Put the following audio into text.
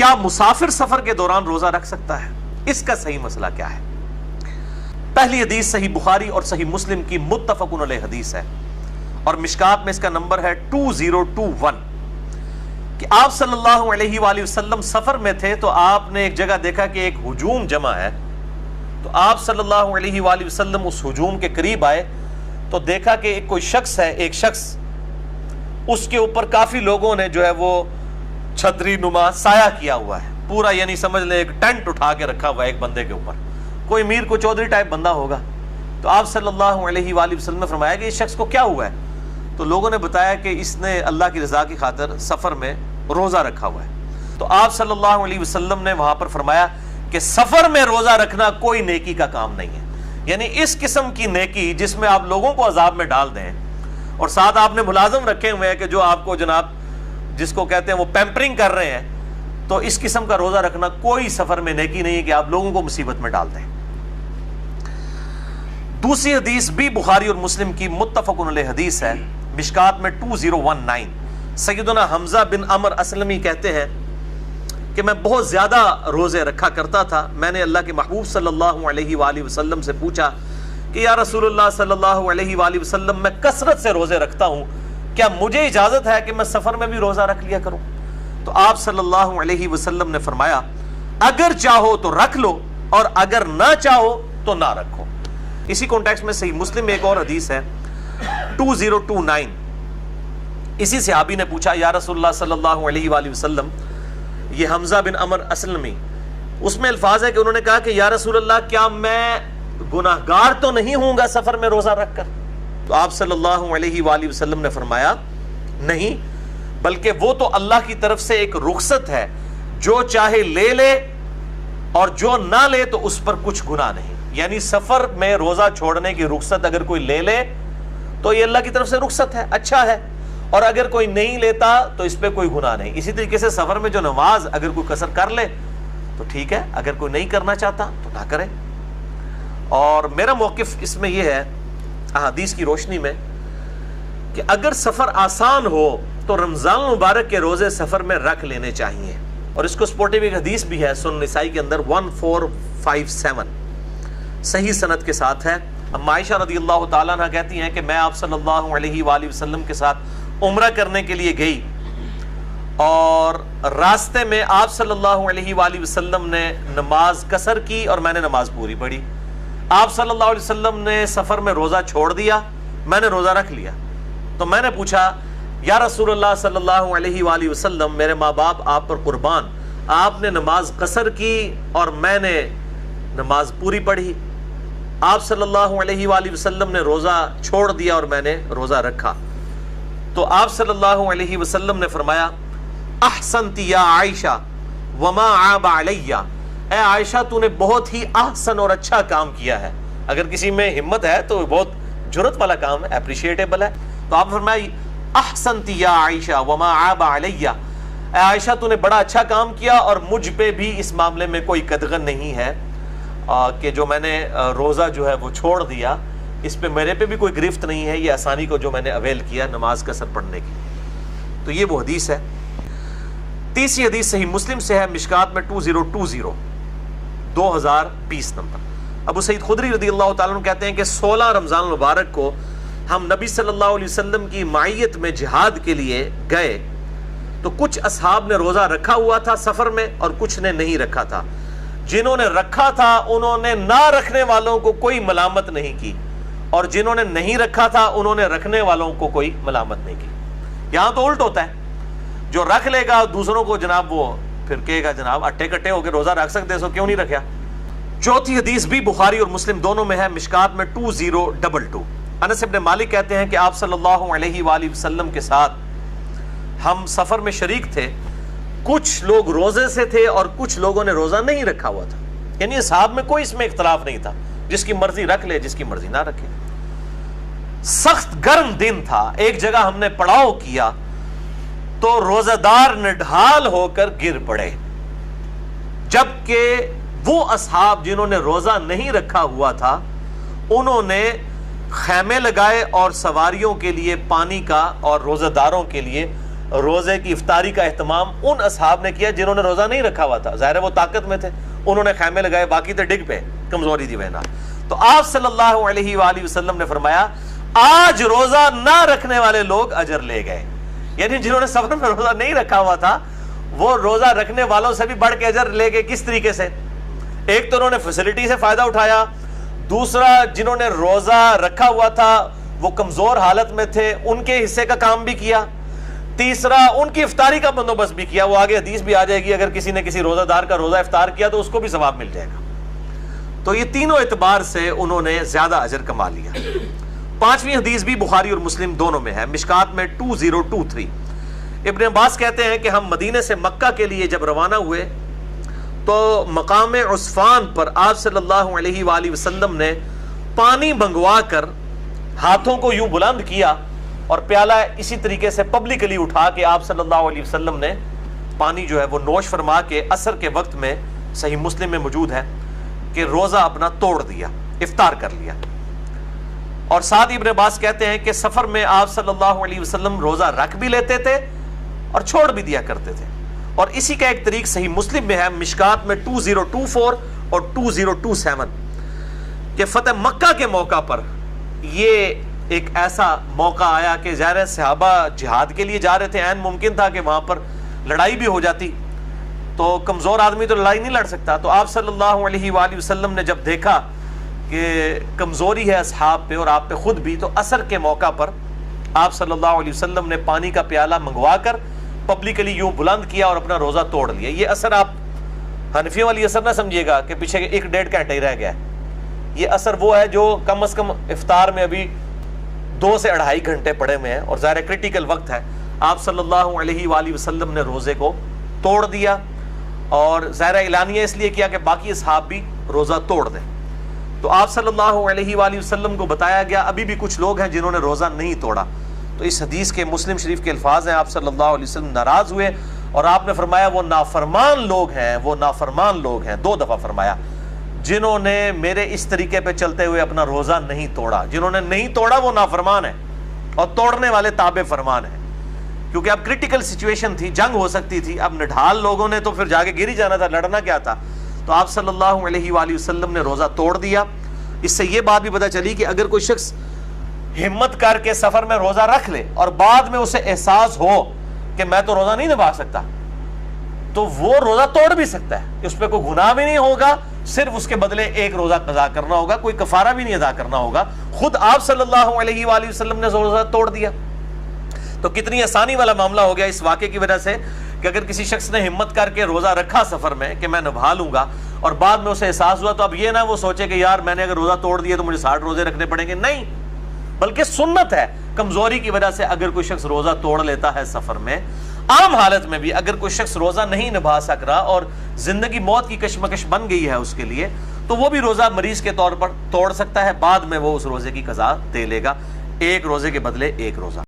کیا مسافر سفر کے دوران روزہ رکھ سکتا ہے؟ اس کا صحیح مسئلہ کیا ہے؟ پہلی حدیث صحیح بخاری اور صحیح مسلم کی متفق علیہ حدیث ہے، اور مشکات میں اس کا نمبر ہے 2021، کہ آپ صلی اللہ علیہ وآلہ وسلم سفر میں تھے تو آپ نے ایک جگہ دیکھا کہ ایک ہجوم جمع ہے، تو آپ صلی اللہ علیہ وآلہ وسلم اس ہجوم کے قریب آئے تو دیکھا کہ ایک کوئی شخص ہے، ایک شخص، اس کے اوپر کافی لوگوں نے جو ہے وہ چھتری نما سایہ کیا ہوا ہے پورا، یعنی سمجھ لیں ایک ٹینٹ اٹھا کے رکھا ہوا ہے ایک بندے کے اوپر، کوئی میر کو چودھری ٹائپ بندہ ہوگا۔ تو آپ صلی اللہ علیہ وآلہ وسلم نے فرمایا کہ اس شخص کو کیا ہوا ہے؟ تو لوگوں نے بتایا کہ اس نے اللہ کی رضا کی خاطر سفر میں روزہ رکھا ہوا ہے۔ تو آپ صلی اللہ علیہ وسلم نے وہاں پر فرمایا کہ سفر میں روزہ رکھنا کوئی نیکی کا کام نہیں ہے، یعنی اس قسم کی نیکی جس میں آپ لوگوں کو عذاب میں ڈال دیں، اور ساتھ آپ نے ملازم رکھے ہوئے ہیں کہ جو آپ کو جناب جس کو کہتے ہیں وہ پیمپرنگ کر رہے ہیں، تو اس قسم کا روزہ رکھنا کوئی سفر میں نیکی نہیں ہے کہ آپ لوگوں کو مصیبت میں ڈال دیں۔ دوسری حدیث بھی بخاری اور مسلم کی متفق علیہ حدیث ہے، مشکات میں 2019، سیدنا حمزہ بن عمر اسلمی کہتے ہیں کہ میں بہت زیادہ روزے رکھا کرتا تھا، میں نے اللہ کے محبوب صلی اللہ علیہ وآلہ وسلم سے پوچھا کہ یا رسول اللہ صلی اللہ علیہ وآلہ وسلم، میں کثرت سے روزے رکھتا ہوں، کیا مجھے اجازت ہے کہ میں سفر میں بھی روزہ رکھ لیا کروں؟ تو آپ صلی اللہ علیہ وسلم نے فرمایا اگر چاہو تو رکھ لو اور اگر نہ چاہو تو نہ رکھو۔ اسی کانٹیکسٹ میں صحیح مسلم میں ایک اور حدیث ہے 2029، اسی صحابی نے پوچھا یا رسول اللہ صلی اللہ علیہ وآلہ وسلم، یہ حمزہ بن عمر اسلمی، اس میں الفاظ ہے کہ انہوں نے کہا کہ یا رسول اللہ کیا میں گناہگار تو نہیں ہوں گا سفر میں روزہ رکھ کر؟ تو آپ صلی اللہ علیہ وآلہ وسلم نے فرمایا نہیں، بلکہ وہ تو اللہ کی طرف سے ایک رخصت ہے، جو چاہے لے لے اور جو نہ لے تو اس پر کچھ گناہ نہیں، یعنی سفر میں روزہ چھوڑنے کی رخصت اگر کوئی لے لے تو یہ اللہ کی طرف سے رخصت ہے، اچھا ہے، اور اگر کوئی نہیں لیتا تو اس پہ کوئی گناہ نہیں۔ اسی طریقے سے سفر میں جو نماز اگر کوئی قصر کر لے تو ٹھیک ہے، اگر کوئی نہیں کرنا چاہتا تو نہ کرے۔ اور میرا موقف اس میں یہ ہے احادیث کی روشنی میں کہ اگر سفر آسان ہو تو رمضان المبارک کے روزے سفر میں رکھ لینے چاہیے، اور اس کو سپورٹیو ایک حدیث بھی ہے سنن نسائی کے اندر 1457 صحیح سند کے ساتھ ہے۔ اما عائشہ رضی اللہ تعالیٰ عنہ کہتی ہیں کہ میں آپ صلی اللہ علیہ وآلہ وسلم کے ساتھ عمرہ کرنے کے لیے گئی، اور راستے میں آپ صلی اللہ علیہ وآلہ وسلم نے نماز قصر کی اور میں نے نماز پوری پڑھی۔ آپ صلی اللہ علیہ وسلم نے سفر میں روزہ چھوڑ دیا، میں نے روزہ رکھ لیا۔ تو میں نے پوچھا یا رسول اللہ صلی اللہ علیہ وآلہ وسلم، میرے ماں باپ آپ پر قربان، آپ نے نماز قصر کی اور میں نے نماز پوری پڑھی، آپ صلی اللہ علیہ وآلہ وسلم نے روزہ چھوڑ دیا اور میں نے روزہ رکھا۔ تو آپ صلی اللہ علیہ وسلم نے فرمایا احسنتی یا عائشہ وما عاب علیہ، اے عائشہ تو نے بہت ہی احسن اور اچھا کام کیا ہے۔ اگر کسی میں ہمت ہے تو بہت جرت والا کام ہے، اپریشیٹیبل ہے۔ تو آپ فرمایا احسنتی یا عائشہ وما عاب علیہ، اے عائشہ تو نے بڑا اچھا کام کیا اور مجھ پہ بھی اس معاملے میں کوئی قدغن نہیں ہے کہ جو میں نے روزہ جو ہے وہ چھوڑ دیا، اس پہ میرے پہ بھی کوئی گرفت نہیں ہے، یہ آسانی کو جو میں نے اویل کیا نماز قصر پڑھنے کی۔ تو یہ وہ حدیث ہے۔ تیسری حدیث صحیح مسلم سے ہے، مشکات میں 2020 2020 نمبر۔ ابو سعید خدری رضی اللہ تعالیٰ عنہ کہتے ہیں کہ 16 رمضان المبارک کو ہم نبی صلی اللہ علیہ وسلم کی معیت میں جہاد کے لیے گئے، تو کچھ اصحاب نے روزہ رکھا ہوا تھا سفر میں اور کچھ نے نہیں رکھا تھا۔ جنہوں نے رکھا تھا انہوں نے نہ رکھنے والوں کو کوئی ملامت نہیں کی، اور جنہوں نے نہیں رکھا تھا انہوں نے رکھنے والوں کو کوئی ملامت نہیں کی۔ یہاں تو الٹ ہوتا ہے، جو رکھ لے گا دوسروں کو جناب وہ پھر کہے گا جناب اٹے کٹے ہو کے روزہ رکھ سکتے سو کیوں نہیں رکھا۔ چوتھی حدیث بھی بخاری اور مسلم دونوں میں ہے، مشکات میں 2022۔ انس بن مالک کہتے ہیں کہ آپ صلی اللہ علیہ وآلہ وسلم کے ساتھ ہم سفر میں شریک تھے، کچھ لوگ روزے سے تھے اور کچھ لوگوں نے روزہ نہیں رکھا ہوا تھا، یعنی اصحاب میں کوئی اس میں اختلاف نہیں تھا، جس کی مرضی رکھ لے جس کی مرضی نہ رکھے۔ سخت گرم دن تھا، ایک جگہ ہم نے پڑاؤ کیا تو روزہ دار نڈھال ہو کر گر پڑے، جبکہ وہ اصحاب جنہوں نے روزہ نہیں رکھا ہوا تھا انہوں نے خیمے لگائے اور سواریوں کے لیے پانی کا اور روزہ داروں کے لیے روزے کی افطاری کا اہتمام ان اصحاب نے کیا جنہوں نے روزہ نہیں رکھا ہوا تھا. ظاہر ہے وہ طاقت میں تھے, انہوں نے خیمے لگائے, باقی تو ڈگ پہ, کمزوری دی وجہ. تو آپ صلی اللہ علیہ وآلہ وسلم نے فرمایا آج روزہ نہ رکھنے والے لوگ اجر لے گئے. یعنی جنہوں نے سفر میں روزہ نہیں رکھا ہوا تھا وہ روزہ رکھنے والوں سے بھی بڑھ کے اجر لے گئے. کس طریقے سے؟ ایک تو انہوں نے فیسلٹی سے فائدہ اٹھایا, دوسرا جنہوں نے روزہ رکھا ہوا تھا وہ کمزور حالت میں تھے, ان کے حصے کا کام بھی کیا, تیسرا ان کی افطاری کا بندوبست بھی کیا. وہ آگے حدیث بھی آ جائے گی, اگر کسی نے کسی روزہ دار کا روزہ افطار کیا تو اس کو بھی ثواب مل جائے گا. تو یہ تینوں اعتبار سے انہوں نے زیادہ اجر کما لیا. پانچویں حدیث بھی بخاری اور مسلم دونوں میں ہے, مشکات میں 2023. ابن عباس کہتے ہیں کہ ہم مدینے سے مکہ کے لیے جب روانہ ہوئے تو مقام عصفان پر آپ صلی اللہ علیہ وآلہ وسلم نے پانی منگوا کر ہاتھوں کو یوں بلند کیا اور پیالہ اسی طریقے سے پبلکلی اٹھا کے آپ صلی اللہ علیہ وسلم نے پانی جو ہے وہ نوش فرما کے عصر کے وقت میں, صحیح مسلم میں موجود ہے, کہ روزہ اپنا توڑ دیا, افطار کر لیا. اور ساتھ ابن عباس کہتے ہیں کہ سفر میں آپ صلی اللہ علیہ وسلم روزہ رکھ بھی لیتے تھے اور چھوڑ بھی دیا کرتے تھے. اور اسی کا ایک طریق صحیح مسلم میں ہے, مشکات میں 2024 اور 2027, کہ فتح مکہ کے موقع پر یہ ایک ایسا موقع آیا کہ ظاہر صحابہ جہاد کے لیے جا رہے تھے, عین ممکن تھا کہ وہاں پر لڑائی بھی ہو جاتی, تو کمزور آدمی تو لڑائی نہیں لڑ سکتا. تو آپ صلی اللہ علیہ وآلہ وسلم نے جب دیکھا کہ کمزوری ہے اصحاب پہ اور آپ پہ خود بھی, تو عصر کے موقع پر آپ صلی اللہ علیہ وسلم نے پانی کا پیالہ منگوا کر پبلکلی یوں بلند کیا اور اپنا روزہ توڑ لیا. یہ اثر آپ حنفیوں والی اثر نہ سمجھیے گا کہ پیچھے 1-1.5 گھنٹے ہی رہ گیا ہے. یہ اثر وہ ہے جو کم از کم افطار میں ابھی 2 سے 2.5 گھنٹے پڑے ہوئے ہیں, اور ظاہر کرٹیکل وقت ہے. آپ صلی اللہ علیہ وآلہ وسلم نے روزے کو توڑ دیا, اور ظاہر اعلانیہ اس لیے کیا کہ باقی اصحاب بھی روزہ توڑ دیں. تو آپ صلی اللہ علیہ وآلہ وسلم کو بتایا گیا ابھی بھی کچھ لوگ ہیں جنہوں نے روزہ نہیں توڑا. تو اس حدیث کے مسلم شریف کے الفاظ ہیں, آپ صلی اللہ علیہ وسلم ناراض ہوئے اور آپ نے فرمایا وہ نافرمان لوگ ہیں, وہ نافرمان لوگ ہیں, 2 دفعہ فرمایا, جنہوں نے میرے اس طریقے پہ چلتے ہوئے اپنا روزہ نہیں توڑا. جنہوں نے نہیں توڑا وہ نافرمان ہیں, اور توڑنے والے تابع فرمان ہیں. کیونکہ اب کریٹیکل سچویشن تھی, جنگ ہو سکتی تھی, اب نڈھال لوگوں نے تو پھر جا کے گر ہی جانا تھا, لڑنا کیا تھا. تو آپ صلی اللہ علیہ وآلہ وسلم نے روزہ توڑ دیا. اس سے یہ بات بھی پتہ چلی کہ اگر کوئی شخص ہمت کر کے سفر میں روزہ رکھ لے اور بعد میں اسے احساس ہو کہ میں تو روزہ نہیں نبھا سکتا, تو وہ روزہ توڑ بھی سکتا ہے, اس پہ کوئی گناہ بھی نہیں ہوگا, صرف اس کے بدلے ایک روزہ قضا کرنا ہوگا, کوئی کفارہ بھی نہیں ادا کرنا ہوگا. خود آپ صلی اللہ علیہ وآلہ وسلم نے روزہ توڑ دیا. تو کتنی آسانی والا معاملہ ہو گیا اس واقعے کی وجہ سے کہ اگر کسی شخص نے ہمت کر کے روزہ رکھا سفر میں کہ میں نبھا لوں گا, اور بعد میں اسے احساس ہوا, تو اب یہ نہ وہ سوچے کہ یار میں نے اگر روزہ توڑ دیا تو مجھے 60 روزے رکھنے پڑیں گے. نہیں, بلکہ سنت ہے. کمزوری کی وجہ سے اگر کوئی شخص روزہ توڑ لیتا ہے سفر میں, عام حالت میں بھی اگر کوئی شخص روزہ نہیں نبھا سک رہا اور زندگی موت کی کشمکش بن گئی ہے اس کے لیے, تو وہ بھی روزہ مریض کے طور پر توڑ سکتا ہے, بعد میں وہ اس روزے کی قضا دے لے گا, ایک روزے کے بدلے ایک روزہ.